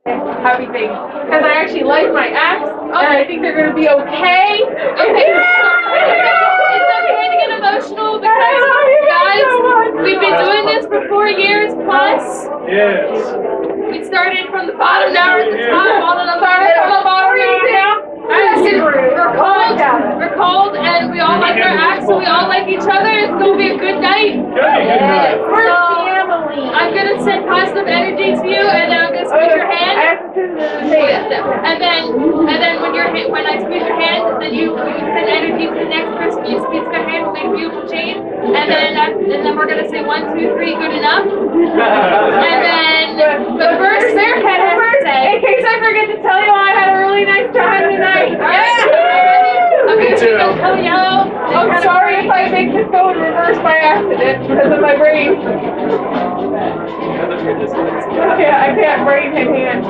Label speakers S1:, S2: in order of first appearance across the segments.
S1: happy thing because I actually like my acts and I think they're gonna be okay. Okay. It's okay to get emotional because guys, we've been doing this for 4 years plus.
S2: Yes.
S1: We started from the bottom, now we're at the top. All of them started from the bottom now. We're cold, and we all like our acts, and we all like each other. It's gonna be a good night.
S2: Yes.
S1: We're family. I'm gonna send positive energy to you, and then I'm gonna squeeze your hand. And then when I squeeze your hand, then you send energy to the next person. You squeeze their hand, we'll make a beautiful chain. And then we're gonna say 1, 2, 3, good enough. And then the first Bearcat has to say. In case I forget to tell you, I had a really nice time tonight. Okay, so tell yellow. I'm sorry if I make this go in reverse by accident because of my brain. I can't brain in hand.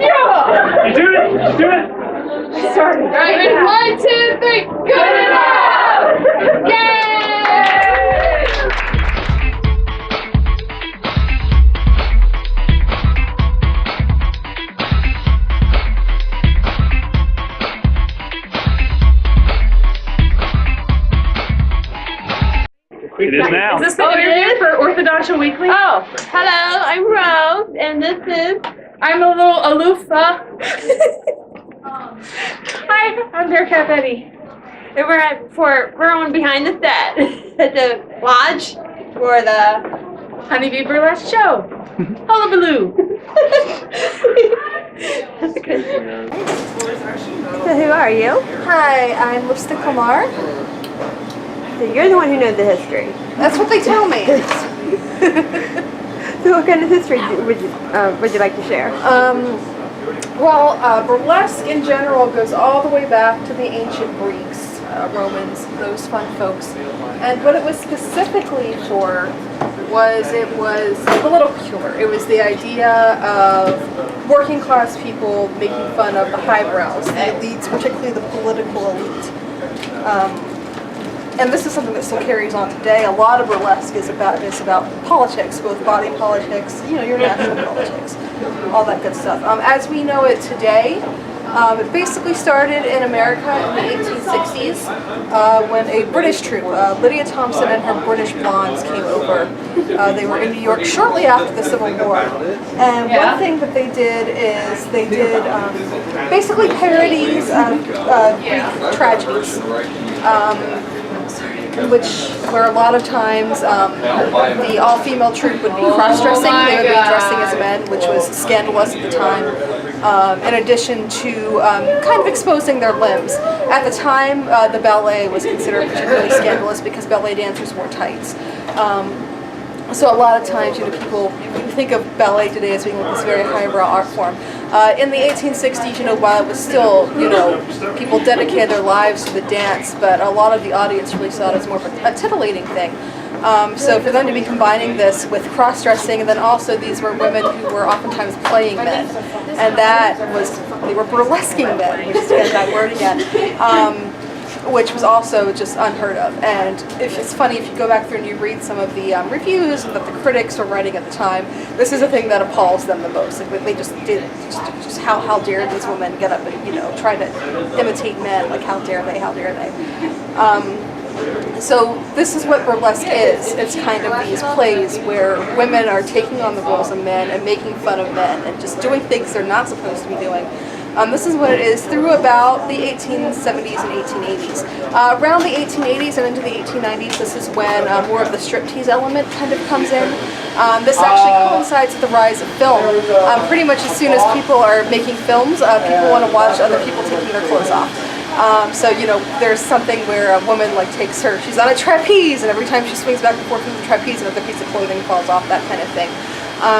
S1: Yeah!
S2: You do it! You do it!
S1: Sorry. All right, ready? 1, 2, 3. Good enough! Yay!
S2: It is now.
S1: Is this the interview for Orthodontia Weekly?
S3: Oh, hello, I'm Rose, and this is...
S1: I'm a little aloof. Hi, I'm Bearcat Betty.
S3: And we're on behind the set at the lodge for the
S1: Honeybee Burlesque Show. Hullabaloo.
S3: That's good. So who are you?
S4: Hi, I'm Lipstick Lamar.
S3: So you're the one who knows the history.
S4: That's what they tell me.
S3: So what kind of history would you like to share?
S4: Burlesque in general goes all the way back to the ancient Greeks, Romans, those fun folks. And what it was specifically for was it was a little peculiar. It was the idea of working class people making fun of the highbrows, the elites, particularly the political elite. And this is something that still carries on today. A lot of burlesque is about politics, both body politics, your national politics, all that good stuff. As we know it today, it basically started in America in the 1860s when a British troupe, Lydia Thompson and her British Blondes, came over. They were in New York shortly after the Civil War. And one thing that they did is they did basically parodies of Greek tragedies. Where a lot of times the all-female troupe would be cross-dressing. They would be dressing as men, which was scandalous at the time, in addition to kind of exposing their limbs. At the time, the ballet was considered particularly scandalous because ballet dancers wore tights. So a lot of times, people think of ballet today as being like this very highbrow art form. In the 1860s, while it was still, people dedicated their lives to the dance, but a lot of the audience really saw it as more of a titillating thing. So for them to be combining this with cross-dressing, and then also these were women who were oftentimes playing men, and they were burlesquing men, which is again that word again. Which was also just unheard of. And it's funny, if you go back through and you read some of the reviews that the critics were writing at the time, this is the thing that appalls them the most. Like, they just how dare these women get up and try to imitate men? Like, how dare they? So this is what burlesque is. It's kind of these plays where women are taking on the roles of men and making fun of men and just doing things they're not supposed to be doing. This is what it is through about the 1870s and 1880s. Around the 1880s and into the 1890s, this is when more of the striptease element kind of comes in. This actually coincides with the rise of film. Pretty much as soon as people are making films, people want to watch other people taking their clothes off. So, there's something where a woman she's on a trapeze, and every time she swings back and forth from the trapeze, another piece of clothing falls off, that kind of thing.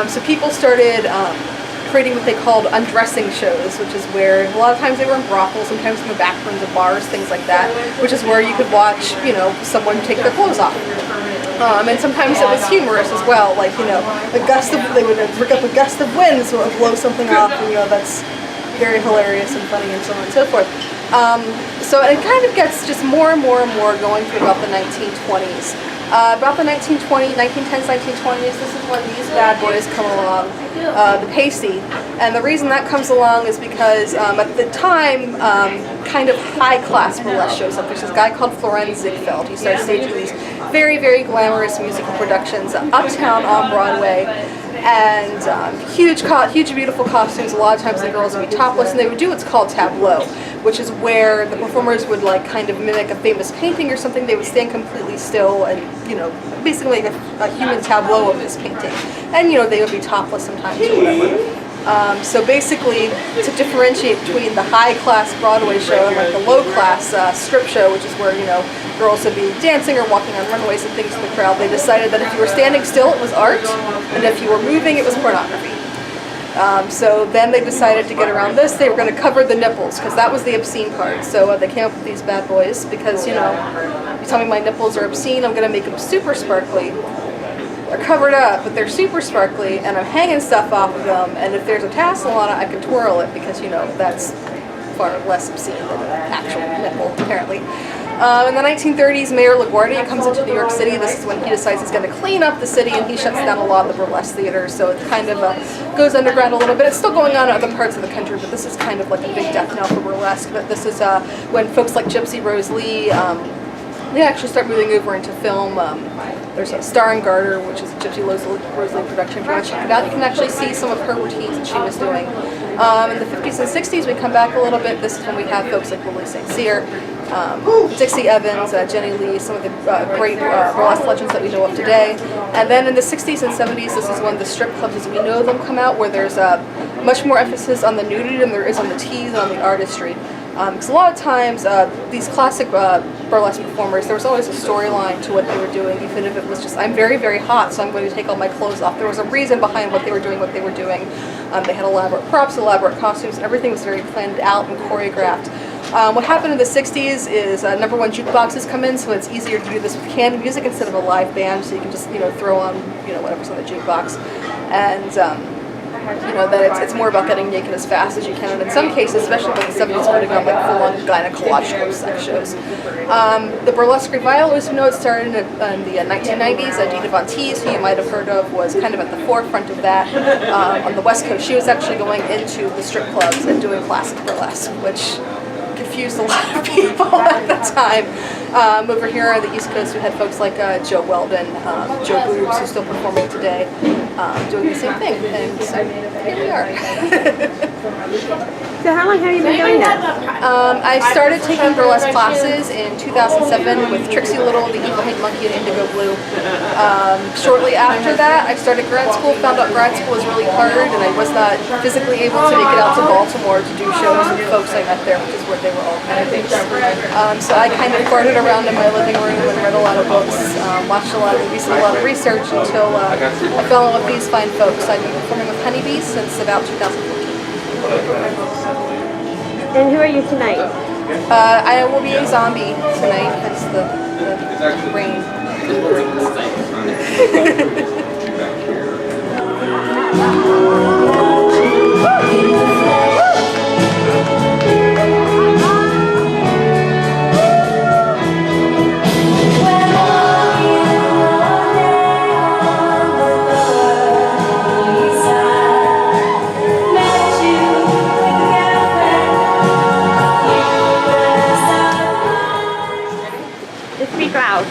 S4: So people started creating what they called undressing shows, which is where a lot of times they were in brothels, sometimes in the back rooms of bars, things like that, which is where you could watch, someone take their clothes off. And sometimes it was humorous as well, like, they would rig up a gust of wind so it would blow something off, and that's very hilarious and funny and so on and so forth. So it kind of gets just more and more and more going through about the 1920s. About the 1910s, 1920s, this is when these bad boys come along, the pasty. And the reason that comes along is because at the time, kind of high-class burlesque shows up. There's this guy called Florenz Ziegfeld. He started staging these very, very glamorous musical productions uptown on Broadway. And huge, beautiful costumes. A lot of times the girls would be topless, and they would do what's called tableau, which is where the performers would like kind of mimic a famous painting or something. They would stand completely still and, you know, basically like a human tableau of this painting. And, you know, they would be topless sometimes or whatever. So basically, to differentiate between the high-class Broadway show and like the low-class strip show, which is where, you know, girls would be dancing or walking on runways and things to the crowd, they decided that if you were standing still, it was art, and if you were moving, it was pornography. So then they decided to get around this. They were going to cover the nipples, because that was the obscene part. So they came up with these bad boys, because, you know, you tell me my nipples are obscene, I'm going to make them super sparkly. They're covered up, but they're super sparkly, and I'm hanging stuff off of them, and if there's a tassel on it, I can twirl it, because, you know, that's far less obscene than an actual nipple, apparently. In the 1930s, Mayor LaGuardia comes into New York City. This is when he decides he's going to clean up the city, and he shuts down a lot of the burlesque theaters, so it kind of goes underground a little bit. It's still going on in other parts of the country, but this is kind of like a big death knell for burlesque. But this is when folks like Gypsy Rose Lee, they actually start moving over into film. There's a Star and Garter, which is a Gypsy Rose Lee production. If you want to check it out, you can actually see some of her routines that she was doing. In the 50s and 60s, we come back a little bit. This is when we have folks like Lily St. Cyr, Dixie Evans, Jenny Lee, some of the great burlesque legends that we know of today. And then in the 60s and 70s, this is when the strip clubs as we know them come out, where there's much more emphasis on the nudity than there is on the tease and on the artistry. Because a lot of times, these classic burlesque performers, there was always a storyline to what they were doing, even if it was just, I'm very, very hot, so I'm going to take all my clothes off. There was a reason behind what they were doing, They had elaborate props, elaborate costumes, and everything was very planned out and choreographed. What happened in the 60s is #1 jukeboxes come in, so it's easier to do this with canned music instead of a live band, so you can just, you know, throw on, you know, whatever's on the jukebox. And, you know, that it's more about getting naked as fast as you can, and in some cases, especially in the 70s, putting on like full-on gynecological sex shows. The burlesque revival, as you know, it started in the 1990s. Dita Von Teese, who you might have heard of, was kind of at the forefront of that on the West Coast. She was actually going into the strip clubs and doing classic burlesque, which confused a lot of people at the time. Over here on the East Coast, we had folks like Joe Weldon, Joe Boobs, who's still performing today, doing the same thing. And so here we are.
S3: So how long have you been doing that?
S4: I started taking burlesque classes in 2007 with Trixie Little, the Evil Hate Monkey, and Indigo Blue. Shortly after that, I started grad school, found out grad school was really hard, and I was not physically able to make it out to Baltimore to do shows with folks I met there, which is where they were all kind of based. So I kind of farted around in my living room and read a lot of books, watched a lot of movies, and a lot of research until I fell in love with these fine folks. I've been performing with Honeybee since about 2014.
S3: And who are you tonight?
S4: I will be a zombie tonight, hence the rain.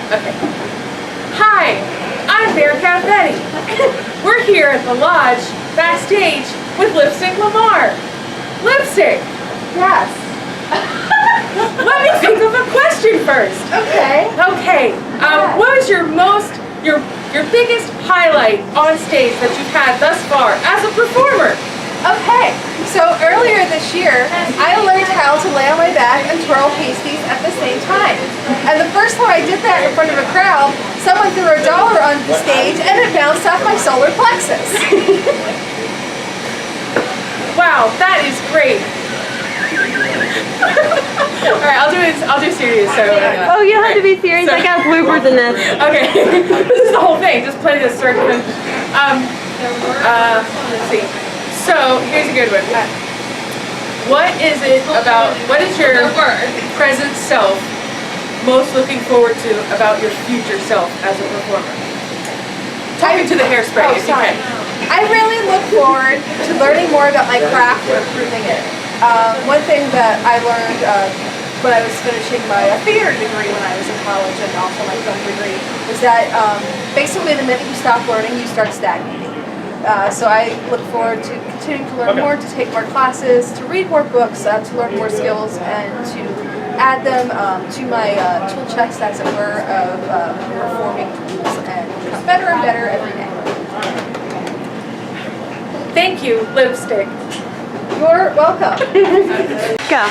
S1: Okay. Hi, I'm Bearcat Betty. We're here at the lodge, backstage, with Lipstick Lamar. Lipstick! Yes. Let me think of a question first.
S4: Okay.
S1: Okay. What was your biggest highlight on stage that you've had thus far as a performer?
S4: Okay, so earlier this year, I learned how to lay on my back and twirl pasties at the same time. And the first time I did that in front of a crowd, someone threw $1 on the stage and it bounced off my solar plexus.
S1: Wow, that is great. Alright, I'll do serious. So.
S3: Oh, you don't have to be serious. I got bloopers in this.
S1: Okay, this is the whole thing. Just play this start to finish. Let's see. So here's a good one. What is your present self
S5: most looking forward to about your future self as a performer? Talking to the hairspray, if you can.
S4: I really look forward to learning more about my craft and improving it. One thing that I learned when I was finishing my theater degree when I was in college and also my film degree was that basically the minute you stop learning, you start stagnating. So I look forward to continuing to learn more, to take more classes, to read more books, to learn more skills, and to add them to my tool chest, as it were, of performing tools, and become better and better every day.
S5: Thank you, lipstick.
S4: You're welcome.
S3: Go.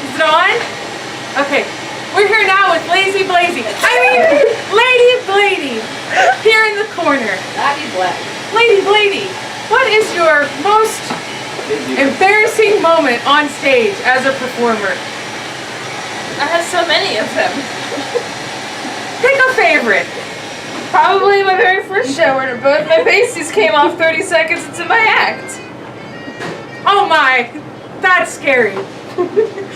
S5: Is it on? Okay. We're here now with Lady Blady, here in the corner. Lady Blady, what is your most embarrassing moment on stage as a performer?
S1: I have so many of them.
S5: Pick a favorite.
S1: Probably my very first show where both my pasties came off 30 seconds into my act.
S5: Oh my, that's scary.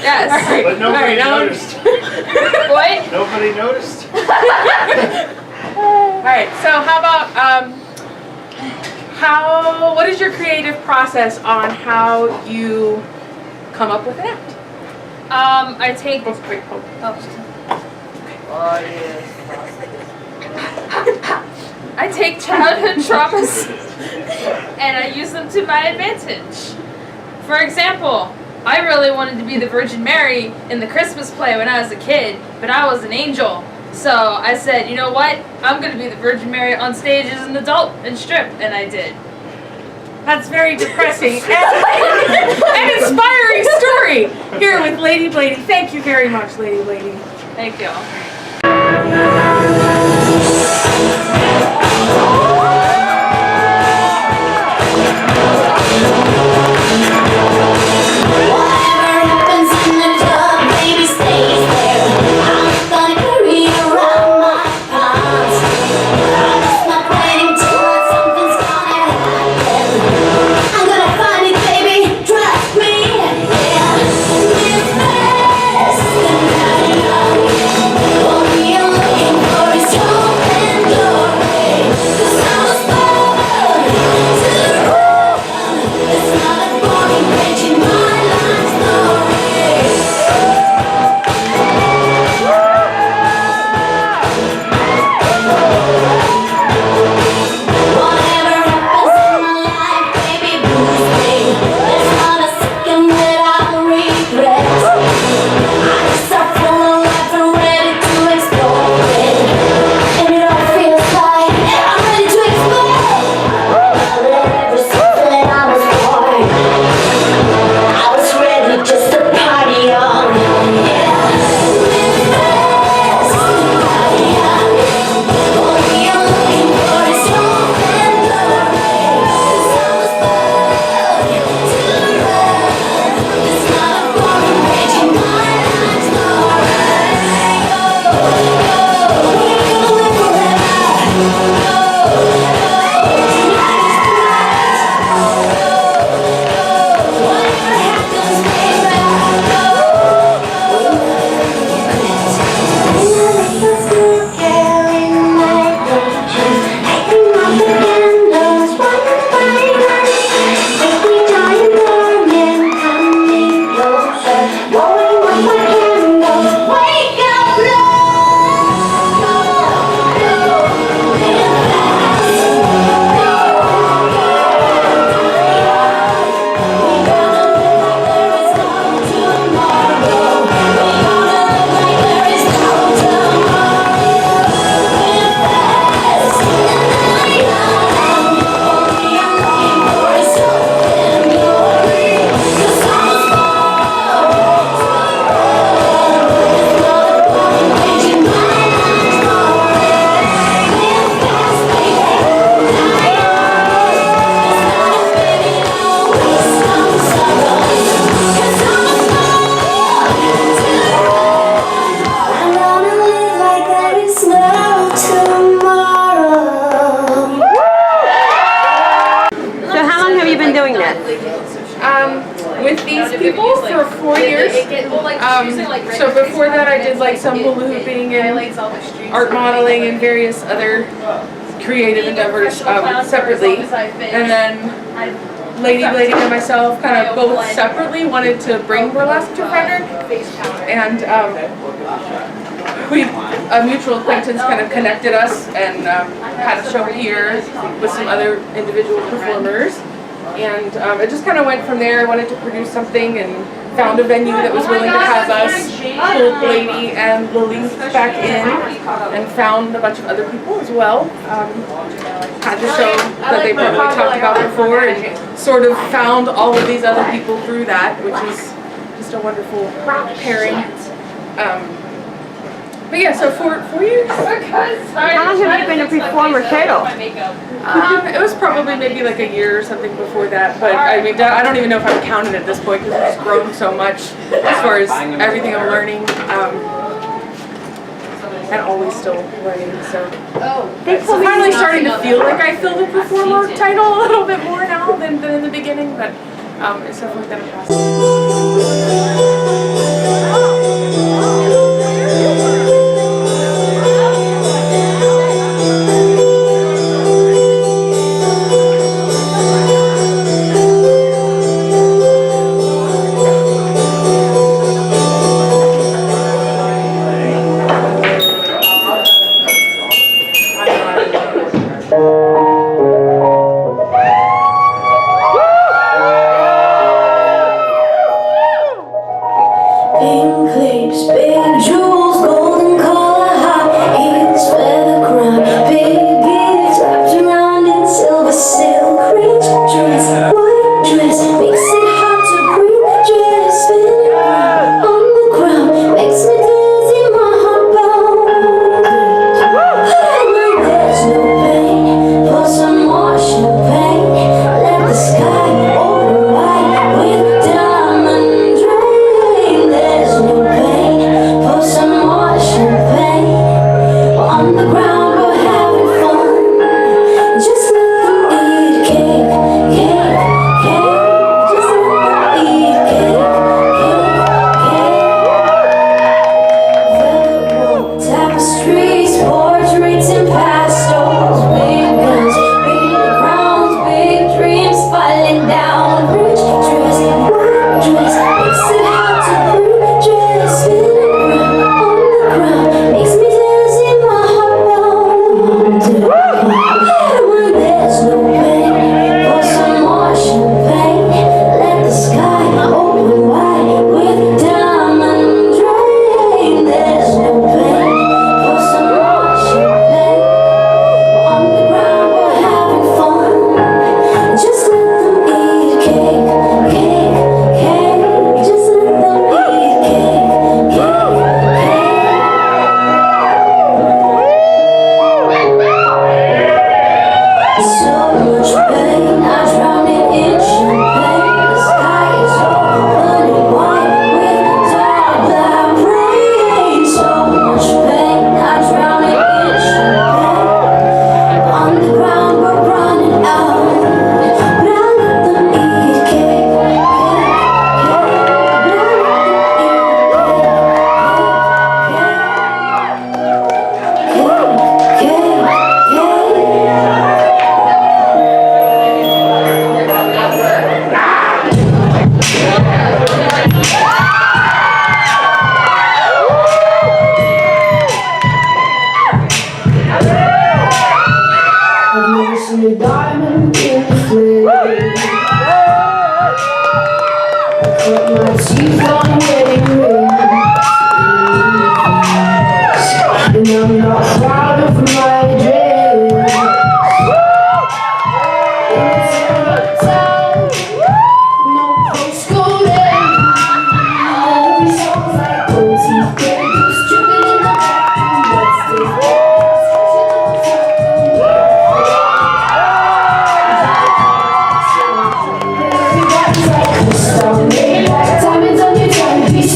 S1: Yes.
S5: Right.
S2: But nobody noticed.
S1: What?
S2: Nobody noticed.
S5: Alright, so how about, what is your creative process on how you come up with an act?
S1: I take. I take childhood traumas and I use them to my advantage. For example, I really wanted to be the Virgin Mary in the Christmas play when I was a kid, but I was an angel. So I said, you know what? I'm going to be the Virgin Mary on stage as an adult and strip, and I did.
S5: That's very depressing and inspiring story here with Lady Blady. Thank you very much, Lady Blady.
S1: Thank you.
S5: with these people for 4 years. So before that I did like some hula hooping and art modeling and various other creative endeavors separately. And then Lady and myself kind of both separately wanted to bring burlesque to Frederick. And a mutual acquaintance kind of connected us and had a show here with some other individual performers. And it just kind of went from there. I wanted to produce something and found a venue that was willing to have us, pulled Lady and Lily back in, and found a bunch of other people as well. Had the show that they probably talked about before and sort of found all of these other people through that, which is just a wonderful pairing. But yeah, so 4 years.
S3: How long have you been a performer total?
S5: It was probably maybe like a year or something before that, but I mean, I don't even know if I'm counted at this point because it's grown so much as far as everything I'm learning, and always still learning. So I'm finally starting to feel like I feel the performer title a little bit more now than in the beginning, but it's definitely been a process.
S6: Diamonds on your timepiece,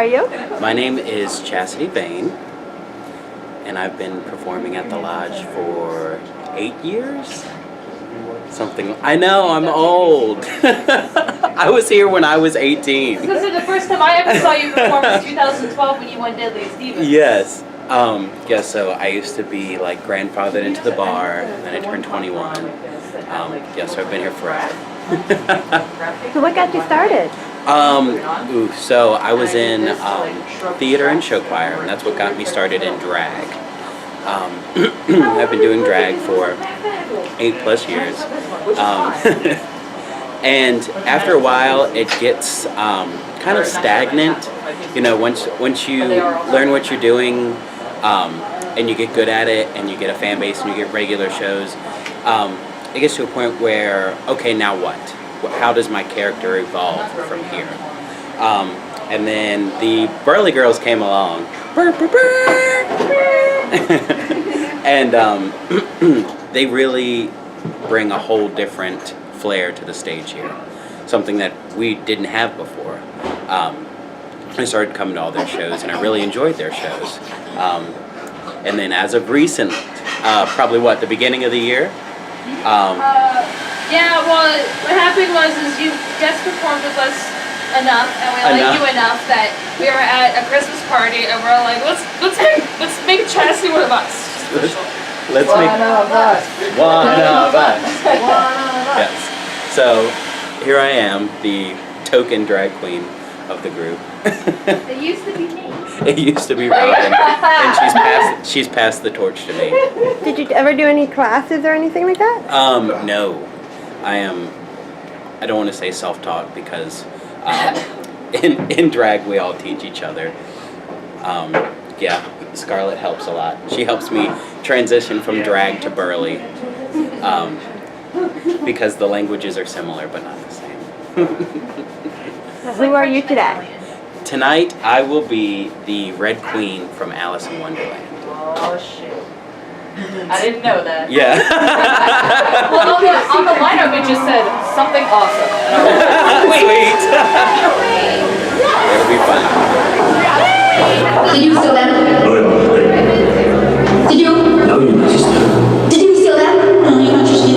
S3: are you?
S6: My name is Chastity Bain, and I've been performing at the Lodge for 8 years. Something. I know, I'm old. I was here when I was 18.
S1: This is the first time I ever saw you perform was 2012 when you won Deadliest Diva.
S6: Yes. Yeah, so I used to be like grandfathered into the bar, and then I turned 21. Yeah, so I've been here forever.
S3: So what got you started?
S6: So I was in theater and show choir, and that's what got me started in drag. I've been doing drag for 8+ years. And after a while, it gets kind of stagnant. You know, once you learn what you're doing, and you get good at it, and you get a fan base, and you get regular shows, it gets to a point where, okay, now what? How does my character evolve from here? And then the Burly Girls came along. And they really bring a whole different flair to the stage here. Something that we didn't have before. I started coming to all their shows, and I really enjoyed their shows. And then as of recent, probably the beginning of the year?
S1: Yeah, well, what happened was you guest performed with us enough, and we liked you enough that we were at a Christmas party, and we're like, let's make Chastity one of us.
S6: Let's make one of us. One of us. Yes. So here I am, the token drag queen of the group.
S1: It used to be me.
S6: It used to be Robin, and she's passed the torch to me.
S3: Did you ever do any classes or anything like that?
S6: No. I don't want to say self-taught because in drag we all teach each other. Yeah, Scarlett helps a lot. She helps me transition from drag to burly because the languages are similar but not the same.
S3: Who are you today?
S6: Tonight I will be the Red Queen from Alice in Wonderland.
S7: Oh shit. I didn't know that.
S6: Yeah.
S7: Well, on the lineup it just said something awesome. And I was like,
S6: Sweet. It'll be fun.
S8: Did you steal that? Did you?
S9: No, Your Majesty.
S8: Did you steal that? No, Your Majesty.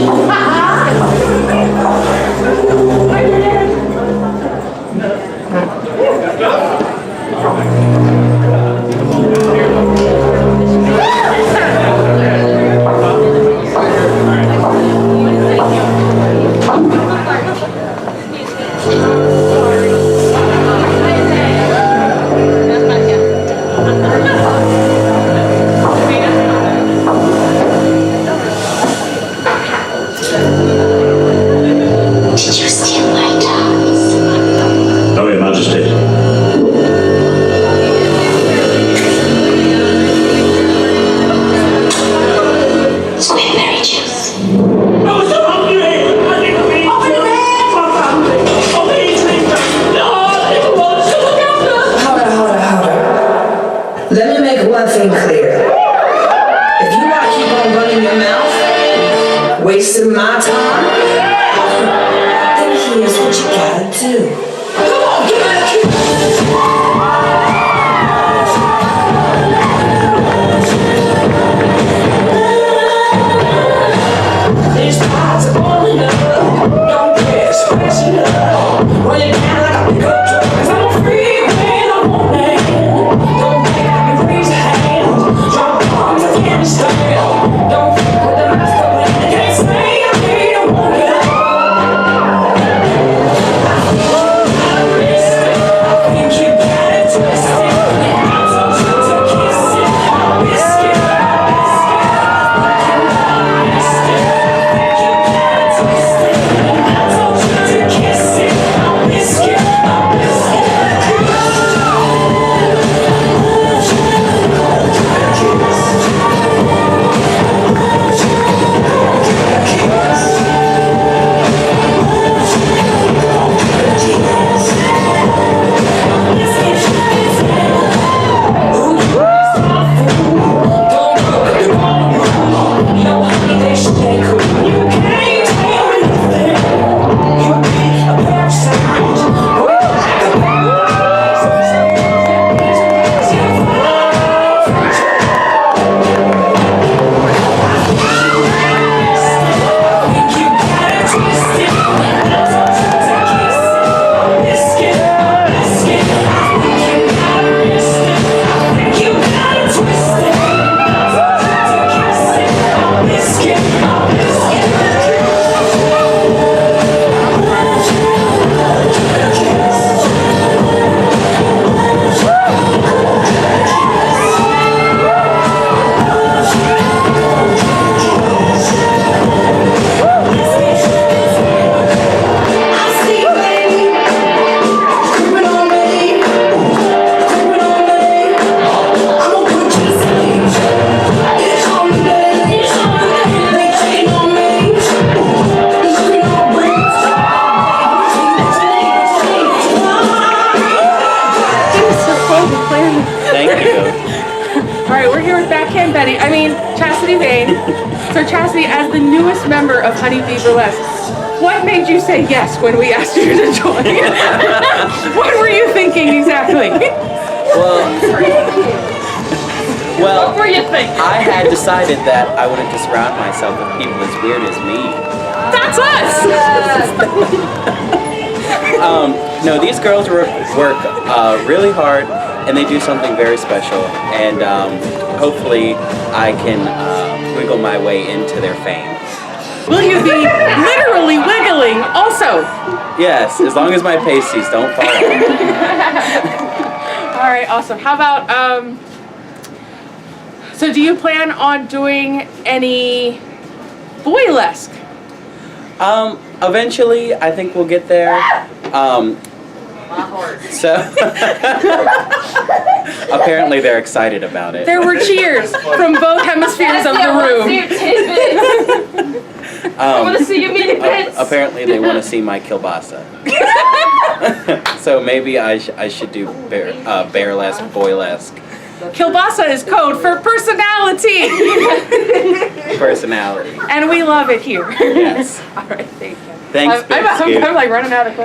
S8: Did you steal my toys?
S9: No, Your Majesty.
S8: Squidberry juice.
S9: I was so hungry! I didn't mean
S10: Hold on. Let me make one thing clear. If you want to keep on running your mouth, wasting my time, then here's what you gotta do. Come on, give it a kick. These parts are falling up. Don't get splashing up. Run it down like a pickup truck. 'Cause I'm free when I want it. Don't make me raise a hand. Drop bombs, I can't stand. Don't fuck with the master plan. They can't say I need a woman.
S5: clearly.
S6: Thank you.
S5: All right, we're here with Backhand Betty. I mean, Chastity Vane. So Chastity, as the newest member of Honeybee Burlesque, what made you say yes when we asked you to join? What were you thinking exactly?
S6: Well,
S7: What were you thinking?
S6: I had decided that I wanted to surround myself with people as weird as me.
S5: That's us!
S6: No, these girls work really hard, and they do something very special, and hopefully I can wiggle my way into their fame.
S5: Will you be literally wiggling also?
S6: Yes, as long as my pasties don't fall off.
S5: All right, awesome. How about, so do you plan on doing any Burlesque?
S6: Eventually, I think we'll get there. So apparently they're excited about it.
S5: There were cheers from both hemispheres of the room.
S7: I want to see your mini bits.
S6: Apparently they want to see my kielbasa. So maybe I should do burlesque, boylesque.
S5: Kielbasa is code for personality.
S6: Personality.
S5: And we love it here.
S6: Yes.
S5: All right, thank you.
S6: Thanks, Big Scoop.
S5: I'm like running out of questions.